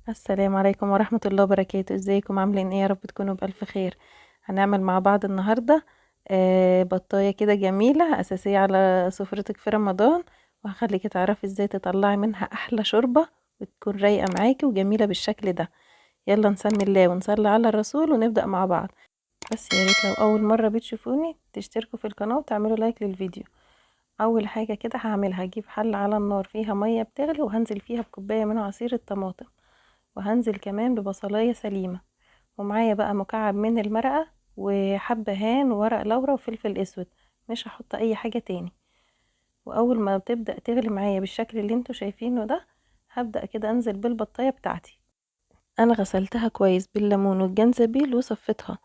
السلام عليكم ورحمة الله وبركاته. ازيكم؟ عاملين ايه؟ يا رب تكونوا بألف خير. هنعمل مع بعض النهاردة بطاية كده جميلة أساسية على سفرتك في رمضان، وهخليكي تعرفي ازاي تطلعي منها أحلى شوربة وتكون رايقة معاكي وجميلة بالشكل ده. يلا نسمي الله ونصلي على الرسول ونبدأ مع بعض. بس يا ريت لو أول مرة بتشوفوني تشتركوا في القناة وتعملوا لايك للفيديو. أول حاجة كده هعملها، هجيب حلة على النار فيها مية بتغلي وهنزل فيها بكوباية من عصير الطماطم، وهنزل كمان ببصلاية سليمة، ومعايا بقى مكعب من المرقة وحبهان وورق لورا وفلفل اسود، مش هحط اي حاجة تاني. واول ما تبدأ تغلي معايا بالشكل اللي انتوا شايفينه ده، هبدأ كده انزل بالبطاية بتاعتي. انا غسلتها كويس بالليمون والجنزبيل وصفتها.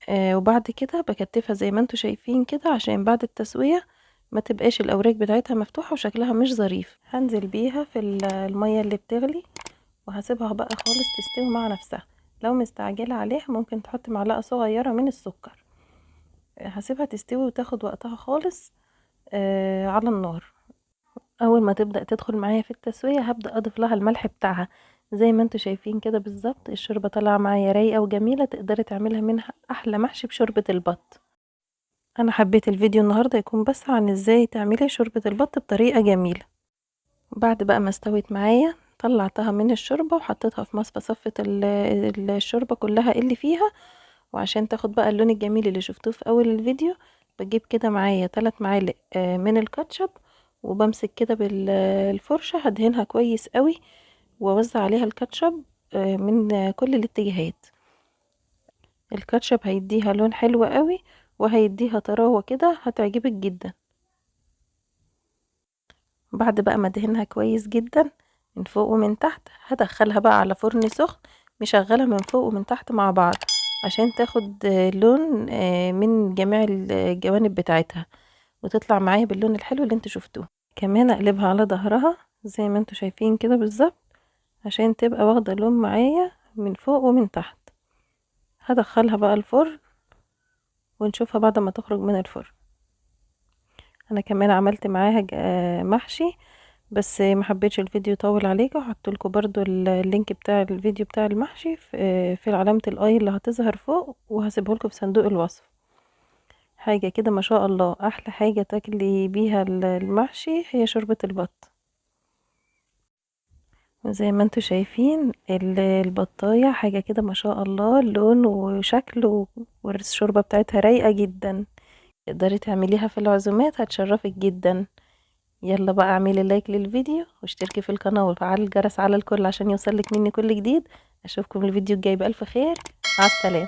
وبعد كده بكتفها زي ما انتوا شايفين كده، عشان بعد التسوية ما تبقاش الاوراق بتاعتها مفتوحة وشكلها مش ظريف. هنزل بيها في المية اللي بتغلي، وهسيبها بقى خالص تستوي مع نفسها. لو مستعجلة عليها ممكن تحط معلقة صغيرة من السكر. هسيبها تستوي وتاخد وقتها خالص على النار. اول ما تبدأ تدخل معايا في التسوية هبدأ اضيف لها الملح بتاعها. زي ما انتوا شايفين كده بالظبط، الشوربة طالعة معايا رايقة وجميلة، تقدري تعملها منها احلى محشي بشوربة البط. انا حبيت الفيديو النهاردة يكون بس عن ازاي تعملي شوربة البط بطريقة جميلة. بعد بقى ما استوت معايا طلعتها من الشوربة وحطيتها في مصفى، صفت الشوربة كلها اللي فيها. وعشان تاخد بقى اللون الجميل اللي شفتوه في اول الفيديو، بجيب كده معايا 3 معالق من الكاتشب، وبمسك كده بالفرشة هدهنها كويس قوي، واوزع عليها الكاتشب من كل الاتجاهات. الكاتشب هيديها لون حلو قوي، وهيديها طراوة كده هتعجبك جدا. بعد بقى ما ادهنها كويس جدا من فوق ومن تحت، هدخلها بقى على فرن سخن، مشغلها من فوق ومن تحت مع بعض، عشان تاخد لون من جميع الجوانب بتاعتها، وتطلع معايا باللون الحلو اللي انتوا شفتوه. كمان اقلبها على ظهرها زي ما انتوا شايفين كده بالظبط، عشان تبقى واخده لون معايا من فوق ومن تحت. هدخلها بقى الفرن ونشوفها بعد ما تخرج من الفرن. انا كمان عملت معاها محشي، بس ما حبيتش الفيديو يطول عليكم، هحط لكم برضو اللينك بتاع الفيديو بتاع المحشي في علامة الاي اللي هتظهر فوق، وهسيبه لكم في صندوق الوصف. حاجة كده ما شاء الله، احلى حاجة تاكلي بيها المحشي هي شوربة البط. زي ما انتوا شايفين البطاية حاجة كده ما شاء الله، لون وشكل والشوربة بتاعتها رايقة جدا. تقدري تعمليها في العزومات هتشرفك جدا. يلا بقى اعملي لايك للفيديو واشتركي في القناة وفعلي الجرس على الكل عشان يوصلك مني كل جديد. اشوفكم الفيديو الجاي بألف خير. مع السلامة.